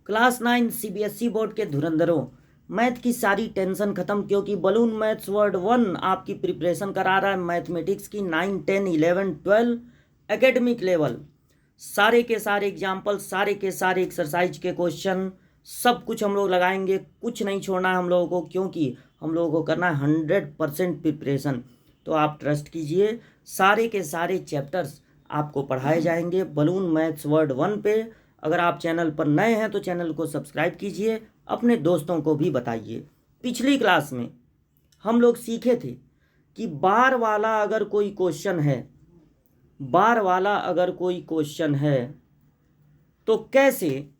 Class 9 CBSE board के धुरंधरों, math की सारी टेंशन खत्म, क्योंकि बलून मैथ्स वर्ड 1 आपकी प्रिपरेशन करा रहा है मैथमेटिक्स की 9, 10, 11, 12 एकेडमिक लेवल। सारे के सारे एग्जाम्पल, सारे के सारे एक्सरसाइज के क्वेश्चन, सब कुछ हम लोग लगाएंगे। कुछ नहीं छोड़ना है हम लोगों को, क्योंकि हम लोगों को करना है 100% प्रिपरेशन। तो आप ट्रस्ट कीजिए, सारे के सारे चैप्टर्स आपको पढ़ाए जाएंगे बलून मैथ्स वर्ड 1 पे। अगर आप चैनल पर नए हैं तो चैनल को सब्सक्राइब कीजिए, अपने दोस्तों को भी बताइए। पिछली क्लास में हम लोग सीखे थे कि बार वाला अगर कोई क्वेश्चन है, बार वाला अगर कोई क्वेश्चन है तो कैसे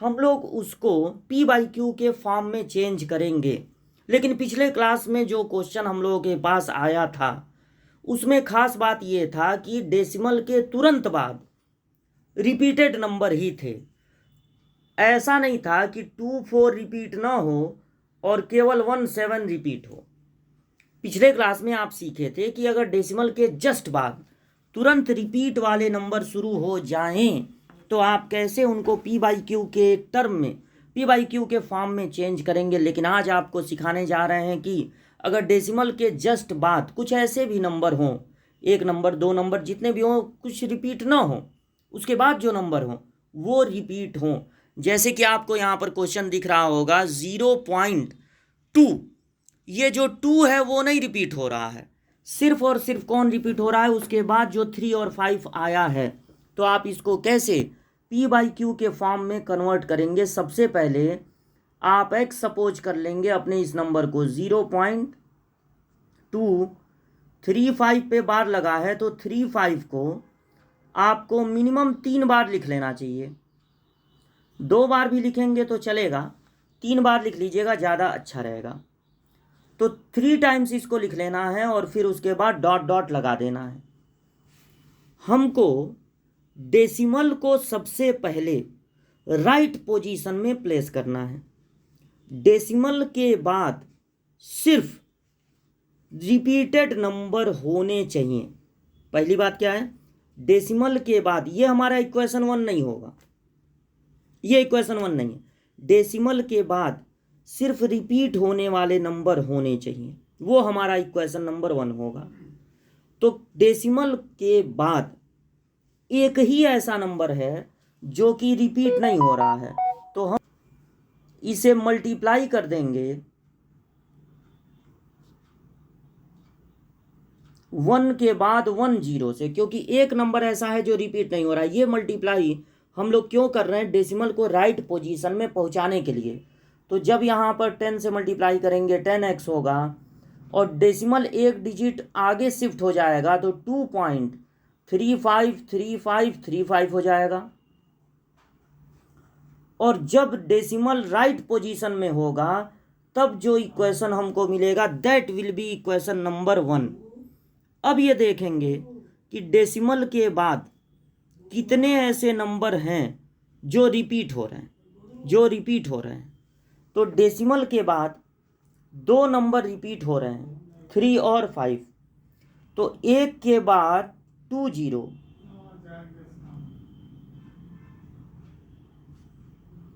हम लोग उसको पी बाई क्यू के फॉर्म में चेंज करेंगे। लेकिन पिछले क्लास में जो क्वेश्चन हम लोगों के पास आया था उसमें खास बात ये था कि डेसिमल के तुरंत बाद रिपीटेड नंबर ही थे। ऐसा नहीं था कि 2, 4 रिपीट ना हो और केवल 1, 7 रिपीट हो। पिछले क्लास में आप सीखे थे कि अगर डेसिमल के जस्ट बाद तुरंत रिपीट वाले नंबर शुरू हो जाएं तो आप कैसे उनको पी बाई क्यू के टर्म में, पी बाई क्यू के फॉर्म में चेंज करेंगे। लेकिन आज आपको सिखाने जा रहे हैं कि अगर डेसिमल के जस्ट बाद कुछ ऐसे भी नंबर हों, 1 नंबर, 2 नंबर, जितने भी हों, कुछ रिपीट ना हो, उसके बाद जो नंबर हों वो रिपीट हों। जैसे कि आपको यहाँ पर क्वेश्चन दिख रहा होगा 0.2, ये जो 2 है वो नहीं रिपीट हो रहा है, सिर्फ और सिर्फ कौन रिपीट हो रहा है, उसके बाद जो 3 और 5 आया है। तो आप इसको कैसे पी बाई क्यू के फॉर्म में कन्वर्ट करेंगे। सबसे पहले आप एक्स सपोज कर लेंगे अपने इस नंबर को 0.235 पे बार लगा है, तो 35 को आपको मिनिमम 3 बार लिख लेना चाहिए। 2 बार भी लिखेंगे तो चलेगा, 3 बार लिख लीजिएगा, ज़्यादा अच्छा रहेगा। तो 3 टाइम्स इसको लिख लेना है और फिर उसके बाद डॉट डॉट लगा देना है। हमको डेसिमल को सबसे पहले राइट पोजीशन में प्लेस करना है। डेसिमल के बाद सिर्फ रिपीटेड नंबर होने चाहिए। पहली बात क्या है, डेसिमल के बाद, ये हमारा इक्वेशन 1 नहीं होगा, ये इक्वेशन 1 नहीं है। डेसिमल के बाद सिर्फ रिपीट होने वाले नंबर होने चाहिए, वो हमारा इक्वेशन नंबर 1 होगा। तो डेसिमल के बाद एक ही ऐसा नंबर है जो कि रिपीट नहीं हो रहा है, तो हम इसे मल्टीप्लाई कर देंगे 1 के बाद 1 0 से, क्योंकि एक नंबर ऐसा है जो रिपीट नहीं हो रहा है। ये मल्टीप्लाई हम लोग क्यों कर रहे हैं, डेसिमल को राइट पोजीशन में पहुंचाने के लिए। तो जब यहाँ पर 10 से मल्टीप्लाई करेंगे 10x होगा और डेसिमल एक डिजिट आगे शिफ्ट हो जाएगा तो 2.353535 हो जाएगा। और जब डेसिमल राइट पोजीशन में होगा तब जो इक्वेशन हमको मिलेगा that will be equation number 1। अब ये देखेंगे कि डेसिमल के बाद कितने ऐसे नंबर हैं जो रिपीट हो रहे हैं, तो डेसिमल के बाद 2 नंबर रिपीट हो रहे हैं, 3 और 5। तो 1 के बाद 2 0,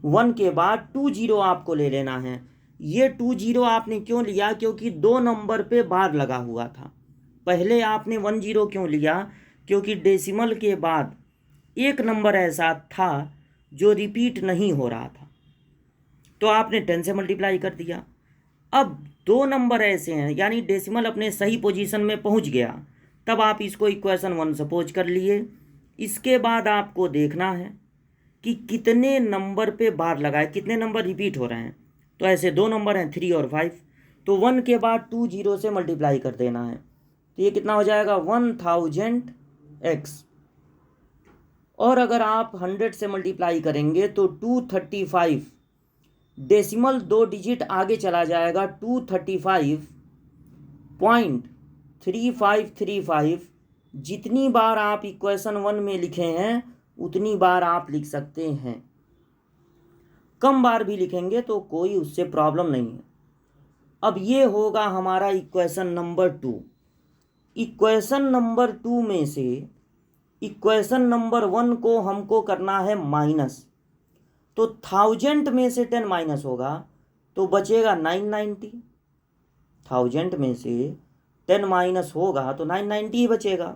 1 के बाद 2 0 आपको ले लेना है। ये 2 0 आपने क्यों लिया, क्योंकि 2 नंबर पे बार लगा हुआ था। पहले आपने 1 0 क्यों लिया, क्योंकि डेसिमल के बाद एक नंबर ऐसा था जो रिपीट नहीं हो रहा था, तो आपने 10 से मल्टीप्लाई कर दिया। अब 2 नंबर ऐसे हैं, यानी डेसिमल अपने सही पोजीशन में पहुंच गया, तब आप इसको इक्वेशन 1 सपोज कर लिए। इसके बाद आपको देखना है कि कितने नंबर पे बार लगाए, कितने नंबर रिपीट हो रहे हैं। तो ऐसे 2 नंबर हैं 3 और 5, तो 1 के बाद 2 0 से मल्टीप्लाई कर देना है। तो ये कितना हो जाएगा 1000x। और अगर आप 100 से मल्टीप्लाई करेंगे तो 235, डेसिमल 2 डिजिट आगे चला जाएगा, 235.3535। जितनी बार आप इक्वेशन 1 में लिखे हैं उतनी बार आप लिख सकते हैं, कम बार भी लिखेंगे तो कोई उससे प्रॉब्लम नहीं है। अब ये होगा हमारा इक्वेशन नंबर 2। इक्वेशन नंबर 2 में से इक्वेशन नंबर 1 को हमको करना है माइनस, तो 1000 में से 10 माइनस होगा तो बचेगा 990। 1000 में से 10 माइनस होगा तो 990 ही बचेगा।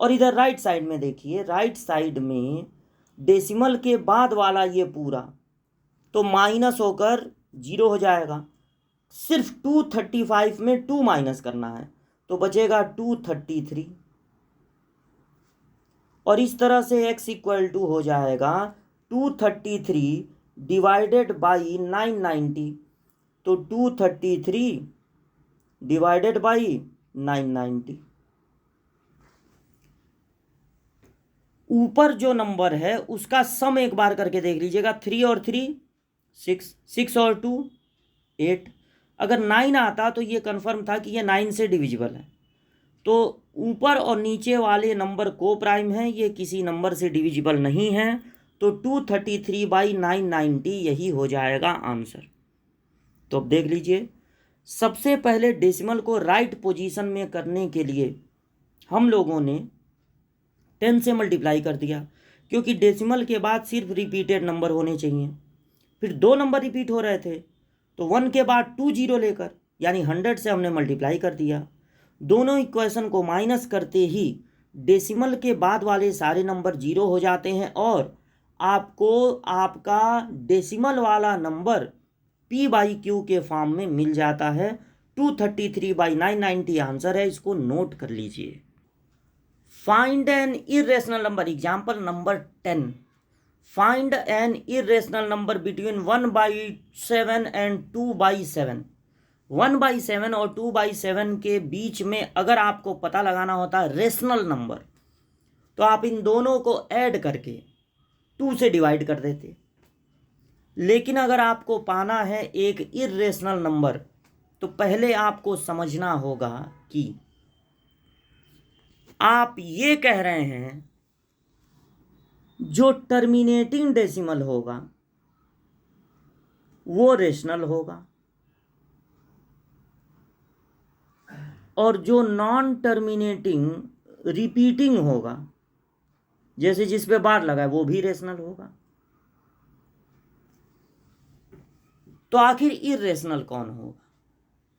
और इधर राइट साइड में देखिए, राइट साइड में डेसिमल के बाद वाला ये पूरा तो माइनस होकर 0 हो जाएगा। सिर्फ 235 में 2 माइनस करना है तो बचेगा 233। और इस तरह से x इक्वल टू हो जाएगा 233 डिवाइडेड बाई 990। तो 233 डिवाइडेड बाई 990। ऊपर जो नंबर है उसका सम एक बार करके देख लीजिएगा। 3 और 3 6, 6 और 2 8। अगर 9 आता तो ये कन्फर्म था कि ये 9 से डिविजिबल है। तो ऊपर और नीचे वाले नंबर को प्राइम है, ये किसी नंबर से डिविजिबल नहीं है। तो 233 बाई 990 यही हो जाएगा आंसर। तो अब देख लीजिए, सबसे पहले डेसिमल को राइट पोजीशन में करने के लिए हम लोगों ने 10 से मल्टीप्लाई कर दिया, क्योंकि डेसिमल के बाद सिर्फ रिपीटेड नंबर होने चाहिए। फिर 2 नंबर रिपीट हो रहे थे तो 1 के बाद 2 जीरो लेकर यानी 100 से हमने मल्टीप्लाई कर दिया। दोनों इक्वेशन को माइनस करते ही डेसिमल के बाद वाले सारे नंबर 0 हो जाते हैं और आपको आपका डेसिमल वाला नंबर p/q के फॉर्म में मिल जाता है। 233 बाई 990 आंसर है, इसको नोट कर लीजिए। Find an irrational number, example number 10। Find an irrational number between 1/7 and 2/7। 1/7 और 2/7 के बीच में अगर आपको पता लगाना होता है रेशनल नंबर तो आप इन दोनों को ऐड करके 2 से डिवाइड कर देते। लेकिन अगर आपको पाना है एक इरेशनल नंबर तो पहले आपको समझना होगा कि आप ये कह रहे हैं जो टर्मिनेटिंग डेसिमल होगा वो रेशनल होगा और जो नॉन टर्मिनेटिंग रिपीटिंग होगा, जैसे जिस पे बार लगा है, वो भी रेशनल होगा। तो आखिर इरेशनल कौन होगा?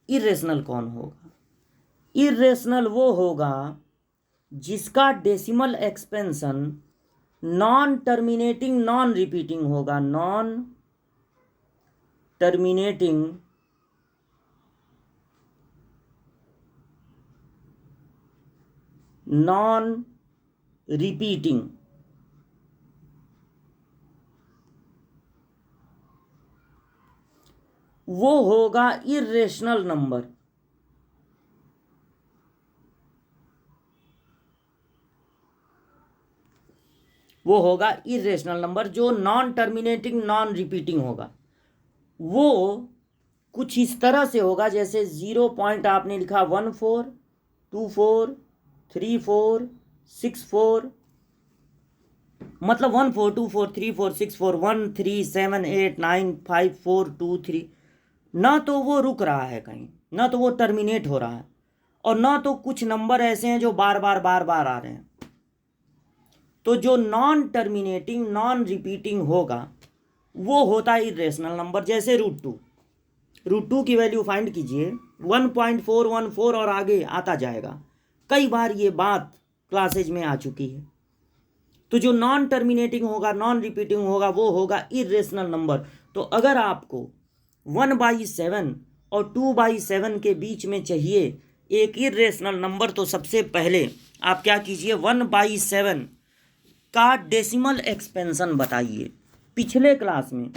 इरेशनल कौन होगा? इरेशनल वो होगा जिसका decimal expansion non terminating non repeating होगा। Non terminating non repeating. वो होगा इरेशनल नंबर। वो होगा इरेशनल नंबर जो नॉन टर्मिनेटिंग नॉन रिपीटिंग होगा। वो कुछ इस तरह से होगा जैसे 0 पॉइंट आपने लिखा 1 4 2 4 3 4 6 4, मतलब 1 4 2 4 3 4 6 4 1 3 7 8 9 5 4 2 3। ना तो वो रुक रहा है कहीं, ना तो वो टर्मिनेट हो रहा है, और ना तो कुछ नंबर ऐसे हैं जो बार बार आ रहे हैं। तो जो नॉन टर्मिनेटिंग नॉन रिपीटिंग होगा वो होता है इरेशनल नंबर। जैसे √2 की वैल्यू फाइंड कीजिए, 1.414 और आगे आता जाएगा। कई बार ये बात क्लासेज में आ चुकी है। तो जो नॉन टर्मिनेटिंग होगा नॉन रिपीटिंग होगा वो होगा इरेशनल नंबर। तो अगर आपको 1/7 और 2/7 के बीच में चाहिए एक इरेशनल नंबर, तो सबसे पहले आप क्या कीजिए, 1/7 का डेसिमल एक्सपेंशन बताइए। पिछले क्लास में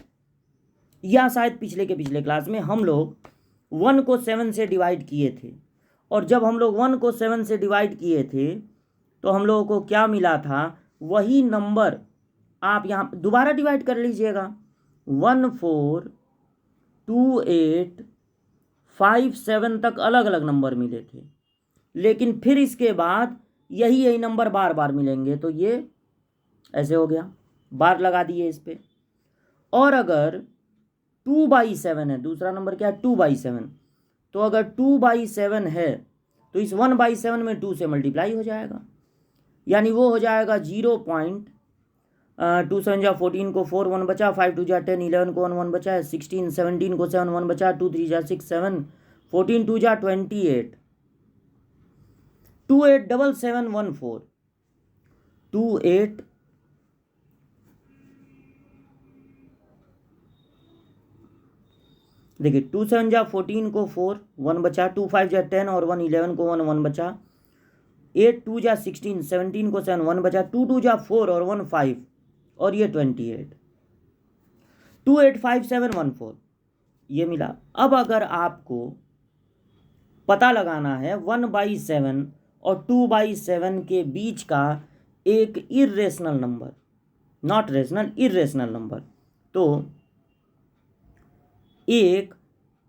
या शायद पिछले के पिछले क्लास में हम लोग 1 को 7 से डिवाइड किए थे, और जब हम लोग 1 को 7 से डिवाइड किए थे तो हम लोगों को क्या मिला था, वही नंबर आप यहाँ दोबारा डिवाइड कर लीजिएगा। 1 4 2 8 5 7 तक अलग अलग नंबर मिले थे, लेकिन फिर इसके बाद यही नंबर बार बार मिलेंगे। तो ये ऐसे हो गया, बार लगा दिए इस पे। और अगर 2/7 है, दूसरा नंबर क्या है 2/7, तो अगर 2/7 है तो इस 1/7 में 2 से मल्टीप्लाई हो जाएगा, यानी वो हो जाएगा टू सेवन जा 14 को 4 1 बचा, 5 2 जा 10, 11 को 1 1 बचा है, 16 17 को 7 1 बचा, 2 3 जा 6 7, 14 2 जा 28, 28 7 7 1 4, 28 देखिए 2 7 जा 14 को 4 1 बचा, 2 5 जा 10 और 1 11 को 1 1 बचा, 8 2 जा 16, 17 को 7 1 बचा, 2 2 जा 4 और 1 5 और ये 28, 2 8 5 7 1 4 ये मिला। अब अगर आपको पता लगाना है 1/7 और 2/7 के बीच का एक irrational number, not rational, irrational number, तो एक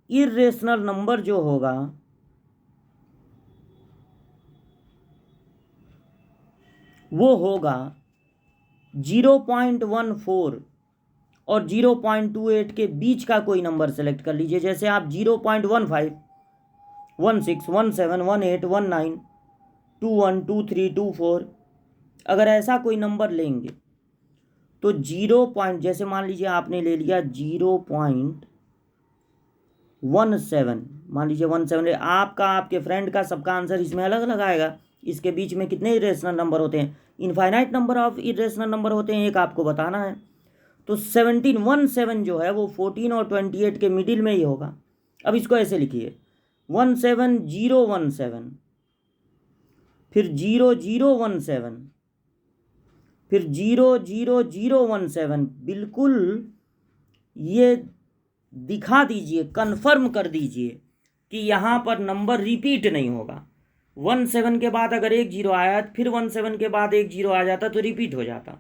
इर्रेशनल नंबर जो होगा वो होगा 0.14 और 0.28 के बीच का कोई नंबर सेलेक्ट कर लीजिए। जैसे आप 0.15 16 17 18 19 21 23 24 अगर ऐसा कोई नंबर लेंगे तो 0 पॉइंट, जैसे मान लीजिए आपने ले लिया 0.17, मान लीजिए 17, आपका आपके फ्रेंड का सबका आंसर इसमें अलग अलग आएगा। इसके बीच में कितने इरेशनल नंबर होते हैं? Infinite number of irrational number होते हैं, एक आपको बताना है। तो 17 जो है वो 14 और 28 के मिडिल में ही होगा। अब इसको ऐसे लिखिए 17017, फिर 0017, फिर 00017, बिल्कुल ये दिखा दीजिए, कंफर्म कर दीजिए कि यहाँ पर नंबर रिपीट नहीं होगा। 17 के बाद अगर एक 0 आया, फिर 17 के बाद एक 0 आ जाता तो रिपीट हो जाता।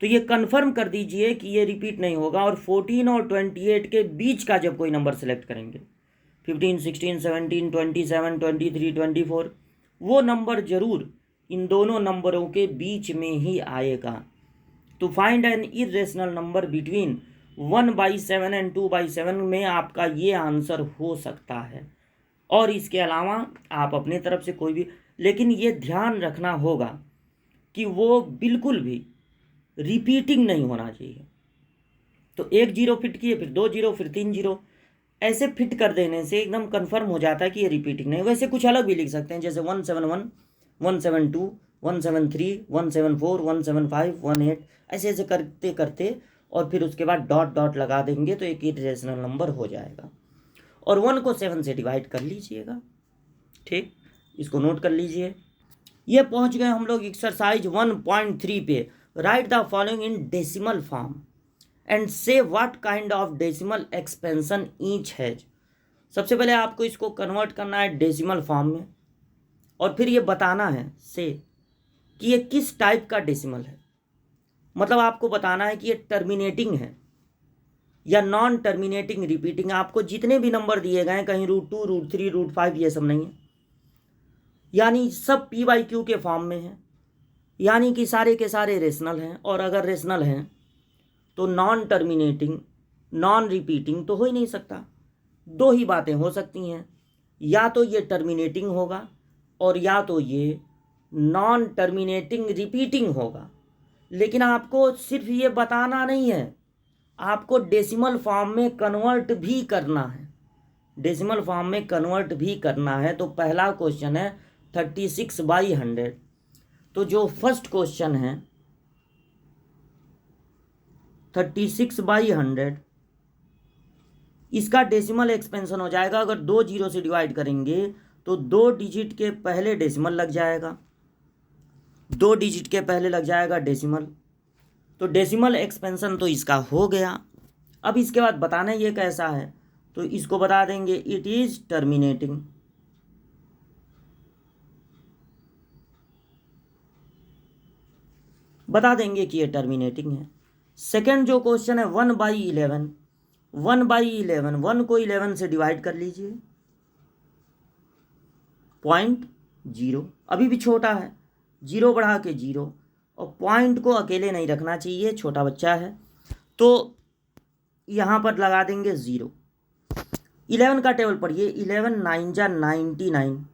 तो ये कंफर्म कर दीजिए कि ये रिपीट नहीं होगा। और 14 और 28 के बीच का जब कोई नंबर सेलेक्ट करेंगे, 15 16 17 27 23 24, वो नंबर जरूर इन दोनों नंबरों के बीच में ही आएगा। तो find an irrational number between 1/7 and 2/7 में आपका ये आंसर हो सकता है। और इसके अलावा आप अपनी तरफ से कोई भी, लेकिन ये ध्यान रखना होगा कि वो बिल्कुल भी रिपीटिंग नहीं होना चाहिए। तो एक 0 फिट किए, फिर 2 0, फिर 3 0, ऐसे फिट कर देने से एकदम कंफर्म हो जाता है कि ये रिपीटिंग नहीं। वैसे कुछ अलग भी लिख सकते हैं, जैसे 171 172 173 174 175 18, ऐसे ऐसे करते करते और फिर उसके बाद डॉट डॉट लगा देंगे तो एक इरेशनल नंबर हो जाएगा। और 1 को 7 से डिवाइड कर लीजिएगा। ठीक, इसको नोट कर लीजिए। ये पहुंच गए हम लोग एक्सरसाइज 1.3 पे। Write the following in decimal form and say what kind of decimal expansion each has. सबसे पहले आपको इसको कन्वर्ट करना है डेसिमल फॉर्म में, और फिर ये बताना है से कि ये किस टाइप का डेसिमल है। मतलब आपको बताना है कि ये टर्मिनेटिंग है या नॉन टर्मिनेटिंग रिपीटिंग। आपको जितने भी नंबर दिए गए हैं, कहीं √2 √3 √5 ये सब नहीं है, यानी सब p/q के फॉर्म में है, यानी कि सारे के सारे रेशनल हैं। और अगर रेशनल हैं तो नॉन टर्मिनेटिंग नॉन रिपीटिंग तो हो ही नहीं सकता। दो ही बातें हो सकती हैं, या तो ये टर्मिनेटिंग होगा और या तो ये नॉन टर्मिनेटिंग रिपीटिंग होगा। लेकिन आपको सिर्फ ये बताना नहीं है, आपको डेसिमल फॉर्म में कन्वर्ट भी करना है। डेसिमल फॉर्म में कन्वर्ट भी करना है। तो पहला क्वेश्चन है 36/100। तो जो फर्स्ट क्वेश्चन है 36/100, इसका डेसिमल एक्सपेंशन हो जाएगा। अगर 2 0 से डिवाइड करेंगे तो 2 डिजिट के पहले डेसिमल लग जाएगा, 2 डिजिट के पहले लग जाएगा डेसिमल। तो डेसिमल एक्सपेंशन तो इसका हो गया। अब इसके बाद बताना ये कैसा है, तो इसको बता देंगे इट इज टर्मिनेटिंग। बता देंगे कि ये टर्मिनेटिंग है। सेकंड जो क्वेश्चन है 1/11, 1/11, 1 को 11 से डिवाइड कर लीजिए, 0.0, अभी भी छोटा है, 0 बढ़ा के 0, और पॉइंट को अकेले नहीं रखना चाहिए, छोटा बच्चा है, तो यहाँ पर लगा देंगे 0। 11 का टेबल पढ़िए, 11 9 जा 99,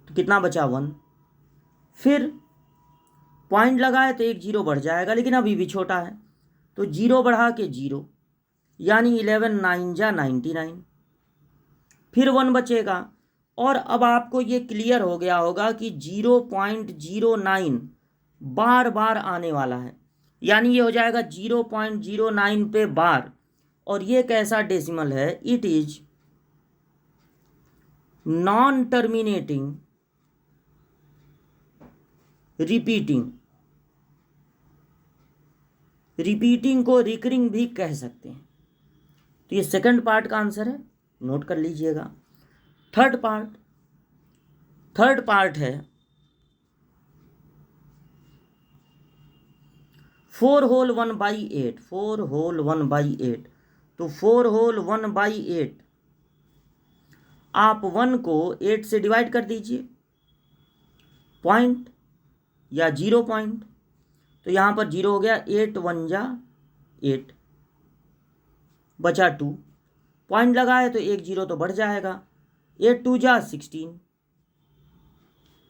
तो कितना बचा 1। फिर पॉइंट लगाए तो एक जीरो बढ़ जाएगा, लेकिन अभी भी छोटा है, तो जीरो बढ़ा के जीरो, यानी 11 9 जा 99, फिर 1 बचेगा। और अब आपको ये क्लियर हो गया होगा कि 0.09 बार बार आने वाला है, यानी ये हो जाएगा 0.09 पे बार। और ये कैसा डेसिमल है? It is non terminating repeating को रिकरिंग भी कह सकते हैं। तो ये सेकंड पार्ट का आंसर है, नोट कर लीजिएगा। थर्ड पार्ट है 4 होल 1/8, 4 होल 1/8। तो 4 होल 1/8, आप 1 को 8 से डिवाइड कर दीजिए, पॉइंट या 0 पॉइंट, तो यहाँ पर 0 हो गया, 8 1 जा 8, बचा 2, पॉइंट लगाए तो एक जीरो तो बढ़ जाएगा, 8 2 जा 16,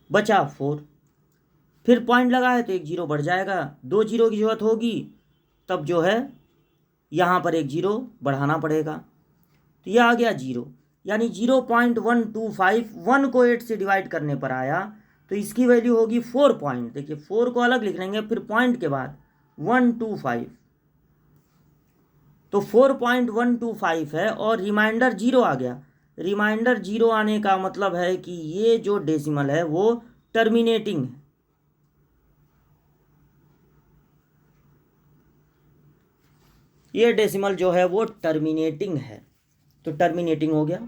बचा 4, फिर पॉइंट लगाए तो एक जीरो बढ़ जाएगा, 2 जीरो की जरूरत होगी, तब जो है यहाँ पर एक जीरो बढ़ाना पड़ेगा, तो यह आ गया 0, यानी 0.125। 1 को 8 से डिवाइड करने पर आया, तो इसकी वैल्यू होगी 4 पॉइंट। देखिए 4 को अलग लिख लेंगे, फिर पॉइंट के बाद 125, तो 4.125 है, और रिमाइंडर 0 आ गया। रिमाइंडर 0 आने का मतलब है कि ये जो डेसिमल है वो टर्मिनेटिंग है। ये डेसिमल जो है वो टर्मिनेटिंग है, तो टर्मिनेटिंग हो गया,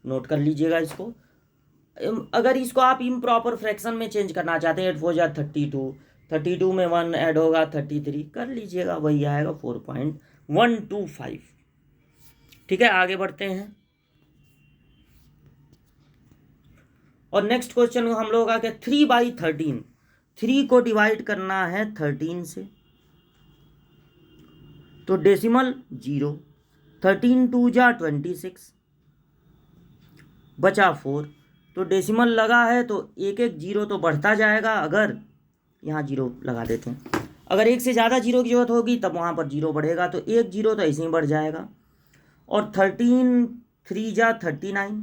नोट कर लीजिएगा इसको। अगर इसको आप इम्प्रॉपर फ्रैक्शन में चेंज करना चाहते हैं, 8 4 जा 32, 32 में 1 ऐड होगा 33, कर लीजिएगा, वही आएगा 4.125। ठीक है, आगे बढ़ते हैं। और नेक्स्ट क्वेश्चन हम लोग आ गया 3/13। 3 को डिवाइड करना है 13 से, तो डेसिमल 0, 13 2 जा 26, बचा 4, तो डेसिमल लगा है तो एक एक जीरो तो बढ़ता जाएगा। अगर यहाँ जीरो लगा देते हैं, अगर एक से ज़्यादा जीरो की जरूरत होगी तब वहाँ पर जीरो बढ़ेगा, तो एक जीरो तो ऐसे ही बढ़ जाएगा। और 13 3 जा 39,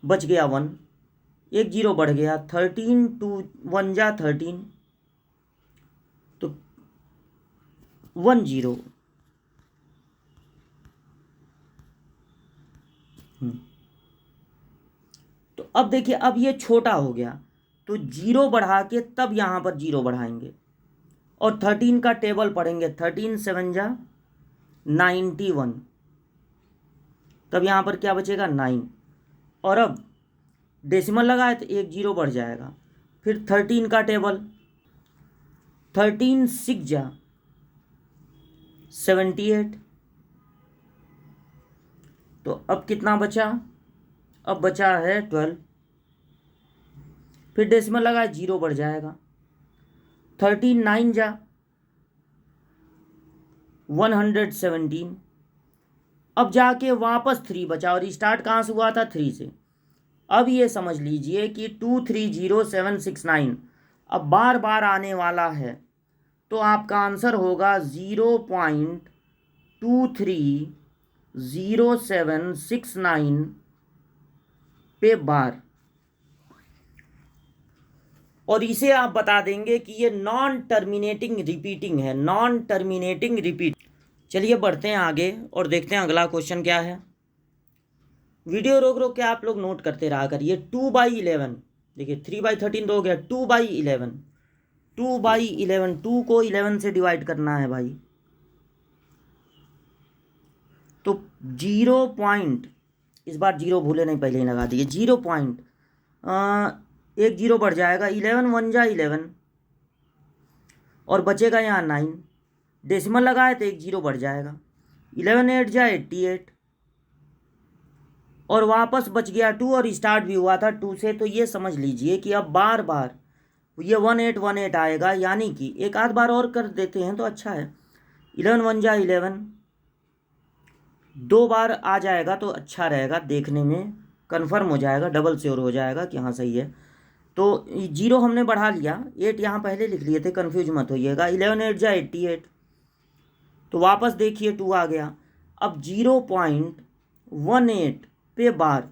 बच गया 1, एक जीरो बढ़ गया, 13 2 1 जा 13, तो 1 0। तो अब देखिए, अब ये छोटा हो गया, तो जीरो बढ़ा के तब यहाँ पर जीरो बढ़ाएंगे, और 13 का टेबल पढ़ेंगे, 13 7 जा 91, तब यहाँ पर क्या बचेगा 9, और अब डेसिमल लगाए तो एक जीरो बढ़ जाएगा। फिर 13 का टेबल, 13 6 जा 78, तो अब कितना बचा? अब बचा है 12, फिर डेसिमल लगाए जीरो बढ़ जाएगा, 13 9 जा 117, अब जाके वापस 3 बचा, और स्टार्ट कहाँ से हुआ था? 3 से। अब ये समझ लीजिए कि 230769 अब बार बार आने वाला है, तो आपका आंसर होगा 0.230769 पे बार। और इसे आप बता देंगे कि ये नॉन टर्मिनेटिंग रिपीटिंग है, नॉन टर्मिनेटिंग रिपीट। चलिए बढ़ते हैं आगे और देखते हैं अगला क्वेश्चन क्या है। वीडियो रोक रोक के आप लोग नोट करते रहा करिए। 2/11, देखिए 3/13 तो हो गया, 2/11, 2/11, 2 को 11 से डिवाइड करना है भाई, तो 0 पॉइंट, इस बार जीरो भूले नहीं, पहले ही लगा दिए, 0 पॉइंट, एक जीरो बढ़ जाएगा, 11 1 जा 11, और बचेगा यहाँ 9, डेसिमल लगाए तो एक जीरो बढ़ जाएगा, 11 8 जा 88, और वापस बच गया 2, और स्टार्ट भी हुआ था 2 से। तो ये समझ लीजिए कि अब बार बार ये 1818 आएगा, यानी कि एक आध बार और कर देते हैं तो अच्छा है। 11 1 जा 11, 2 बार आ जाएगा तो अच्छा रहेगा, देखने में कंफर्म हो जाएगा, डबल श्योर हो जाएगा कि हाँ सही है। तो जीरो हमने बढ़ा लिया, 8 यहाँ पहले लिख लिए थे, कन्फ्यूज मत होइएगा। 11 8 जा 88, तो वापस देखिए 2 आ गया। अब 0.18 पे बार,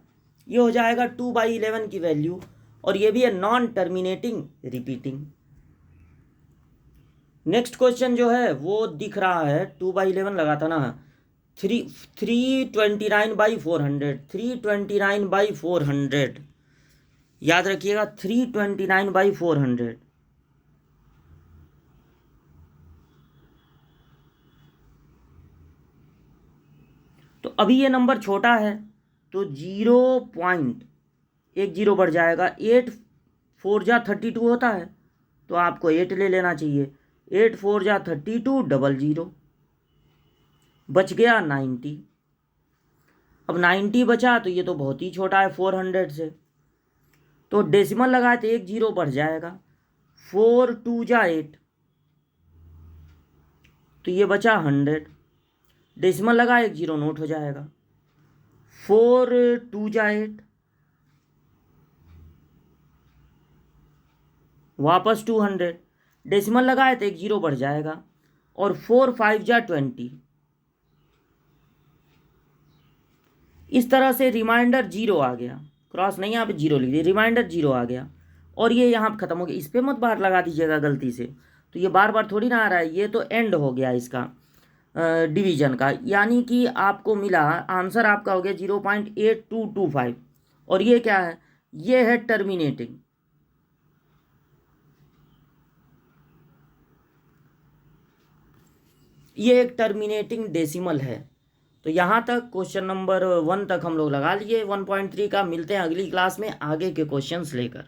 ये हो जाएगा 2/11 की वैल्यू, और ये भी है non terminating repeating. Next question जो है वो दिख रहा है 2/11 लगा था ना, 329/400, 329/400 याद रखिएगा, 329/400। तो अभी ये नंबर छोटा है तो 0.10 बढ़ जाएगा। 8 4 जा 32 होता है, तो आपको 8 ले लेना चाहिए। 8 4 जा 32, 00 बच गया 90। अब 90 बचा तो ये तो बहुत ही छोटा है 400 से, तो डेसिमल लगाए तो 1 0 बढ़ जाएगा। 4 2 जा 8, तो ये बचा 100। डेसिमल लगा 1 0 नोट हो जाएगा। 4 2 जा 8, वापस 200। डेसिमल लगाए तो 1 0 बढ़ जाएगा। और 4 5 जा 20, इस तरह से रिमाइंडर 0 आ गया। क्रॉस नहीं, यहाँ पे 0 लिख दिए, रिमाइंडर 0 आ गया। और ये यहाँ पे ख़त्म हो गया। इस पर मत बार लगा दीजिएगा गलती से, तो ये बार बार थोड़ी ना आ रहा है, ये तो एंड हो गया इसका डिवीजन का। यानी कि आपको मिला आंसर, आपका हो गया 0.8225। और ये क्या है, ये है टर्मिनेटिंग। ये एक टर्मिनेटिंग डेसिमल है। तो यहाँ तक क्वेश्चन नंबर 1 तक हम लोग लगा लिए 1.3 का। मिलते हैं अगली क्लास में आगे के क्वेश्चंस लेकर।